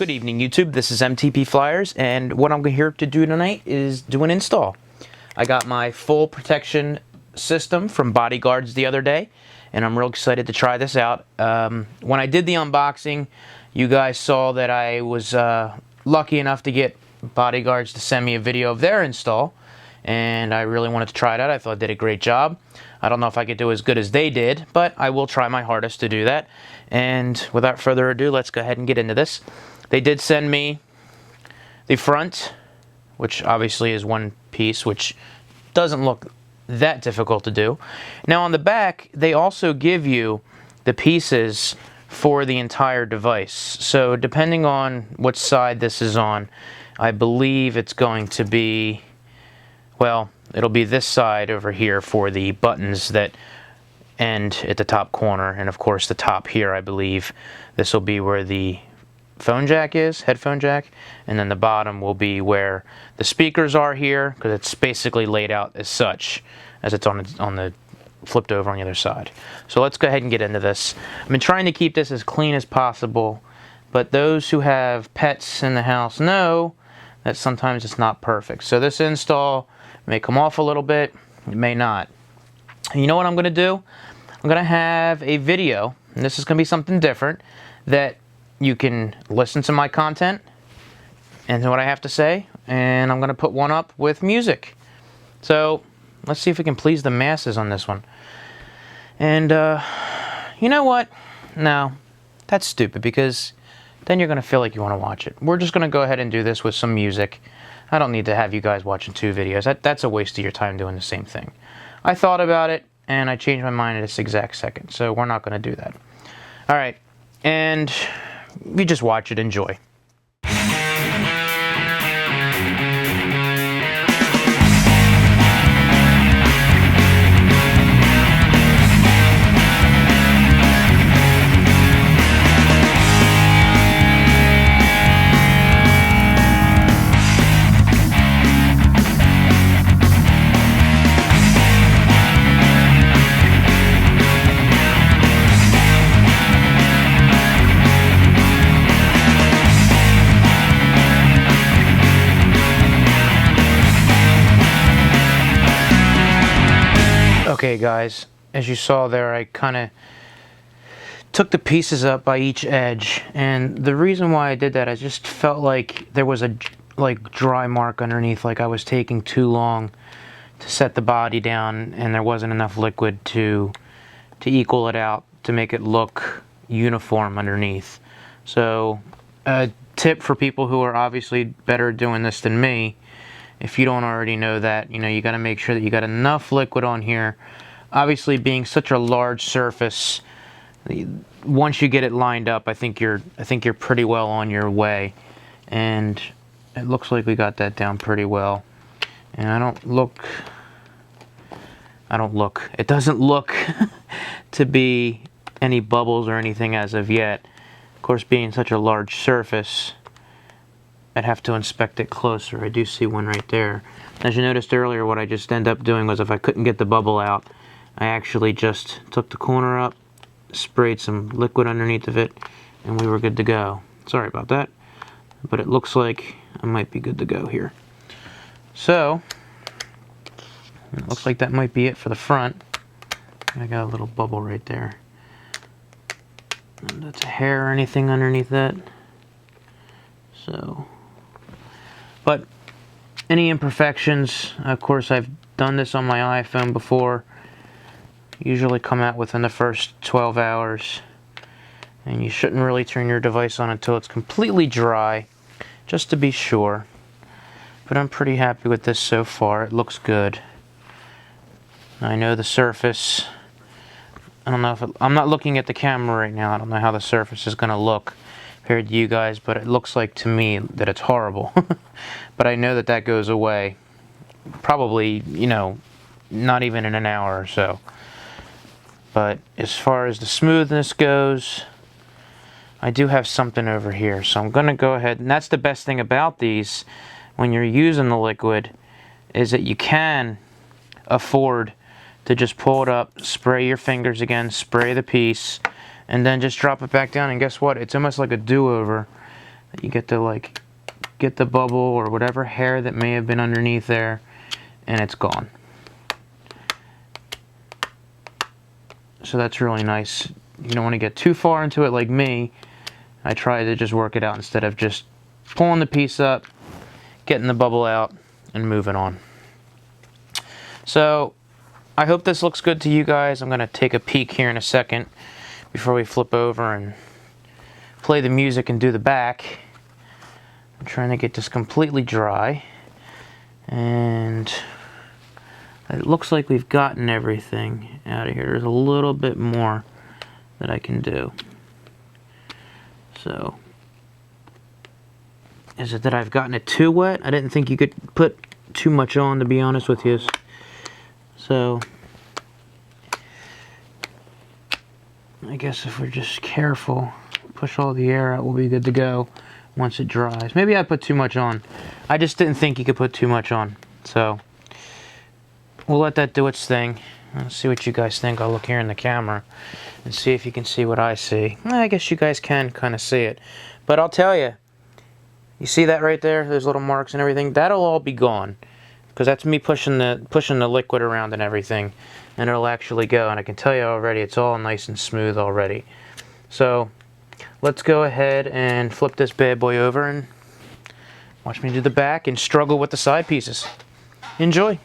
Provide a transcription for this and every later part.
Good evening, YouTube. This is MTP Flyers, and what I'm here to do tonight is do an install. I got my full protection system from Bodyguardz the other day, and I'm real excited to try this out. When I did the unboxing, you guys saw that I was lucky enough to get Bodyguardz to send me a video of their install, and I really wanted to try it out. I thought I did a great job. I don't know if I could do as good as they did, but I will try my hardest to do that. And without further ado, let's go ahead and get into this. They did send me the front, which obviously is one piece, which doesn't look that difficult to do. Now on the back, they also give you the pieces for the entire device. So depending on what side this is on, I believe it's going to be, well, it'll be this side over here for the buttons that end at the top corner, and of course the top here, I believe this will be where the phone jack is, headphone jack, and then the bottom will be where the speakers are here, because it's basically laid out as such as it's on the flipped over on the other side. So let's go ahead and get into this. I've been trying to keep this as clean as possible, but those who have pets in the house know that sometimes it's not perfect. So this install may come off a little bit, it may not. And you know what I'm going to do? I'm going to have a video, and this is going to be something different, that you can listen to my content and what I have to say, and I'm going to put one up with music. So let's see if we can please the masses on this one. And you know what? No, that's stupid, because then you're going to feel like you want to watch it. We're just going to go ahead and do this with some music. I don't need to have you guys watching two videos. That's a waste of your time doing the same thing. I thought about it, and I changed my mind at this exact second, so we're not going to do that. All right, and you just watch it, enjoy. Okay guys, as you saw there, I kind of took the pieces up by each edge, and the reason why I did that, I just felt like there was a dry mark underneath, like I was taking too long to set the body down, and there wasn't enough liquid to equal it out, to make it look uniform underneath. So a tip for people who are obviously better doing this than me, if you don't already know that, you got to make sure that you got enough liquid on here. Obviously, being such a large surface, once you get it lined up, I think you're pretty well on your way. And it looks like we got that down pretty well. And it doesn't look to be any bubbles or anything as of yet. Of course, being such a large surface, I'd have to inspect it closer. I do see one right there. As you noticed earlier, what I just ended up doing was, if I couldn't get the bubble out, I actually just took the corner up, sprayed some liquid underneath of it, and we were good to go. Sorry about that, but it looks like I might be good to go here. So, it looks like that might be it for the front. I got a little bubble right there. That's a hair or anything underneath that. So, but any imperfections, of course I've done this on my iPhone before, usually come out within the first 12 hours, and you shouldn't really turn your device on until it's completely dry, just to be sure. But I'm pretty happy with this so far. It looks good. I know the surface, I don't know if I'm not looking at the camera right now, I don't know how the surface is going to look compared to you guys, but it looks like to me that it's horrible. But I know that that goes away probably, not even in an hour or so. But as far as the smoothness goes, I do have something over here, so I'm going to go ahead, and that's the best thing about these when you're using the liquid, is that you can afford to just pull it up, spray your fingers again, spray the piece, and then just drop it back down, and guess what? It's almost like a do-over. You get to like get the bubble or whatever hair that may have been underneath there, and it's gone. So that's really nice. You don't want to get too far into it like me. I try to just work it out instead of just pulling the piece up, getting the bubble out, and moving on. So I hope this looks good to you guys. I'm going to take a peek here in a second before we flip over and play the music and do the back. I'm trying to get this completely dry, and it looks like we've gotten everything out of here. There's a little bit more that I can do. So, is it that I've gotten it too wet? I didn't think you could put too much on, to be honest with you. So, I guess if we're just careful, push all the air out, we'll be good to go once it dries. Maybe I put too much on. I just didn't think you could put too much on. So, we'll let that do its thing. Let's see what you guys think. I'll look here in the camera and see if you can see what I see. I guess you guys can kind of see it. But I'll tell you, you see that right there? Those little marks and everything? That'll all be gone. Because that's me pushing the liquid around and everything, and it'll actually go. And I can tell you already, it's all nice and smooth already. So let's go ahead and flip this bad boy over and watch me do the back and struggle with the side pieces. Enjoy.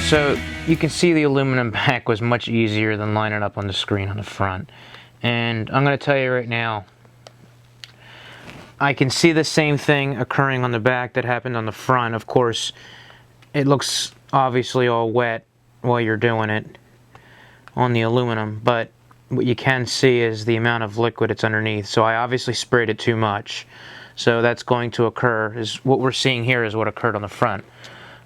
So you can see the aluminum back was much easier than lining up on the screen on the front. And I'm going to tell you right now, I can see the same thing occurring on the back that happened on the front. Of course, it looks obviously all wet while you're doing it on the aluminum, but what you can see is the amount of liquid it's underneath. So I obviously sprayed it too much. So that's going to occur. Is what we're seeing here is what occurred on the front.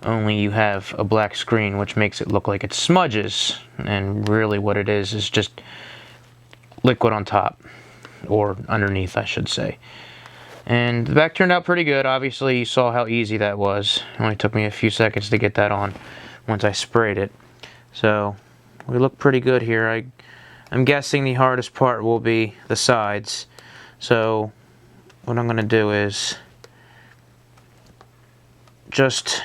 Only you have a black screen, which makes it look like it smudges, and really what it is just liquid on top, or underneath I should say. And the back turned out pretty good. Obviously you saw how easy that was. It only took me a few seconds to get that on once I sprayed it. So we look pretty good here. I'm guessing the hardest part will be the sides. So what I'm going to do is just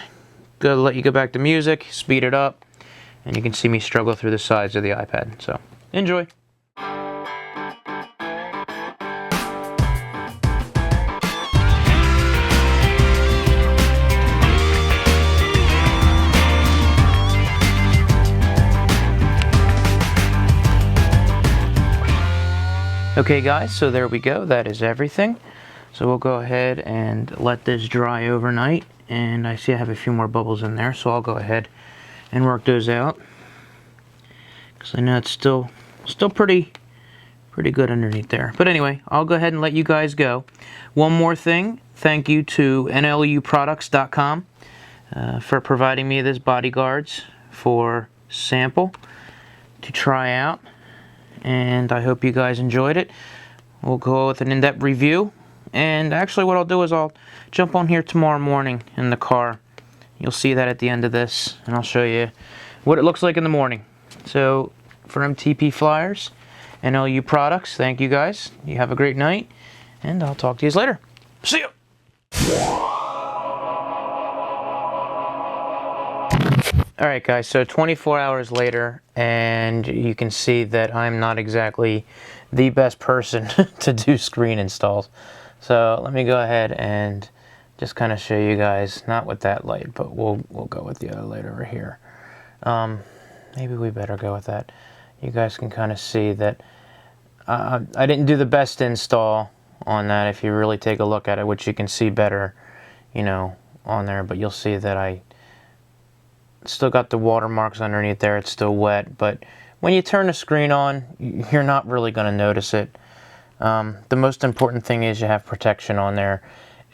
let you go back to music, speed it up, and you can see me struggle through the sides of the iPad. So, enjoy. Okay guys, so there we go. That is everything. So we'll go ahead and let this dry overnight. And I see I have a few more bubbles in there, so I'll go ahead and work those out, because I know it's still pretty good underneath there. But anyway, I'll go ahead and let you guys go. One more thing, thank you to NLUProducts.com for providing me this Bodyguardz for sample to try out, and I hope you guys enjoyed it. We'll go with an in-depth review. And actually what I'll do is I'll jump on here tomorrow morning in the car. You'll see that at the end of this, and I'll show you what it looks like in the morning. So for MTP Flyers, NLU Products, thank you guys. You have a great night, and I'll talk to you later. See ya! Alright guys, so 24 hours later, and you can see that I'm not exactly the best person to do screen installs. So let me go ahead and just kind of show you guys, not with that light, but we'll go with the other light over here. Maybe we better go with that. You guys can kind of see that I didn't do the best install on that if you really take a look at it, which you can see better, you know, on there, but you'll see that I still got the watermarks underneath there. It's still wet, but when you turn the screen on, you're not really going to notice it. The most important thing is you have protection on there.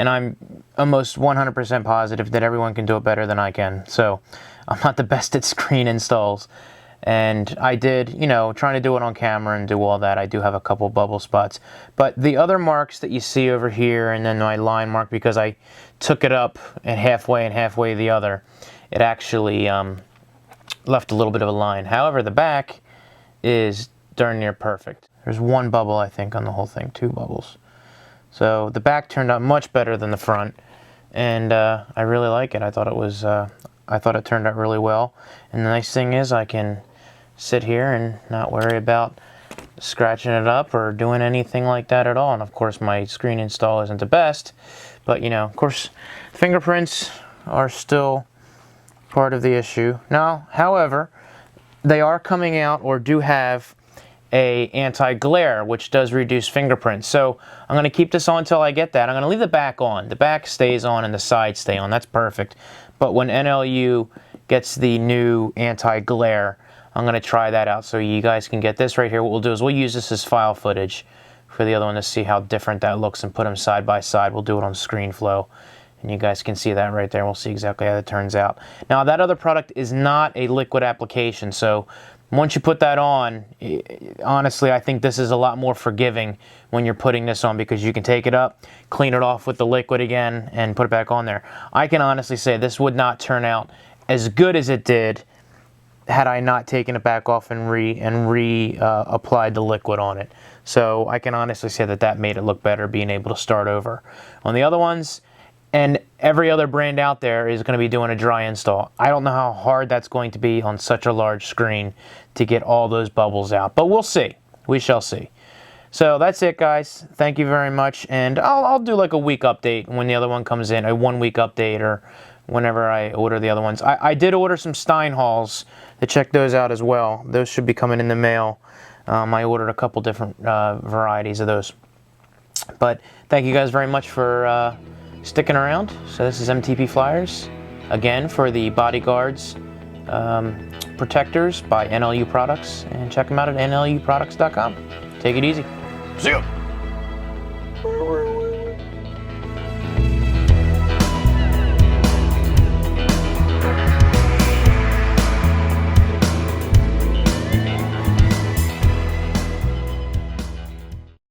And I'm almost 100% positive that everyone can do it better than I can. So I'm not the best at screen installs. And I did, you know, trying to do it on camera and do all that. I do have a couple bubble spots. But the other marks that you see over here, and then my line mark, because I took it up and halfway the other, it actually left a little bit of a line. However, the back is darn near perfect. There's one bubble, I think, on the whole thing, 2 bubbles. So the back turned out much better than the front, and I really like it. I thought it turned out really well. And the nice thing is I can sit here and not worry about scratching it up or doing anything like that at all. And of course my screen install isn't the best, but you know, of course fingerprints are still part of the issue. Now, however, they are coming out, or do have, a anti-glare, which does reduce fingerprints. So I'm going to keep this on until I get that. I'm going to leave the back on. The back stays on and the sides stay on. That's perfect. But when NLU gets the new anti-glare, I'm going to try that out so you guys can get this right here. What we'll do is we'll use this as file footage for the other one to see how different that looks and put them side by side. We'll do it on ScreenFlow, and you guys can see that right there. We'll see exactly how that turns out. Now, that other product is not a liquid application, so once you put that on, honestly, I think this is a lot more forgiving when you're putting this on, because you can take it up, clean it off with the liquid again, and put it back on there. I can honestly say this would not turn out as good as it did had I not taken it back off and applied the liquid on it. So I can honestly say that that made it look better, being able to start over. On the other ones, and every other brand out there is going to be doing a dry install. I don't know how hard that's going to be on such a large screen to get all those bubbles out, but we'll see. We shall see. So that's it, guys. Thank you very much, and I'll do like a week update when the other one comes in, a 1-week update, or whenever I order the other ones. I did order some Steinhalls to check those out as well. Those should be coming in the mail. I ordered a couple different varieties of those. But thank you guys very much for sticking around. So this is MTP Flyers, again, for the Bodyguardz protectors by NLUProducts, and check them out at NLUProducts.com. Take it easy. See ya!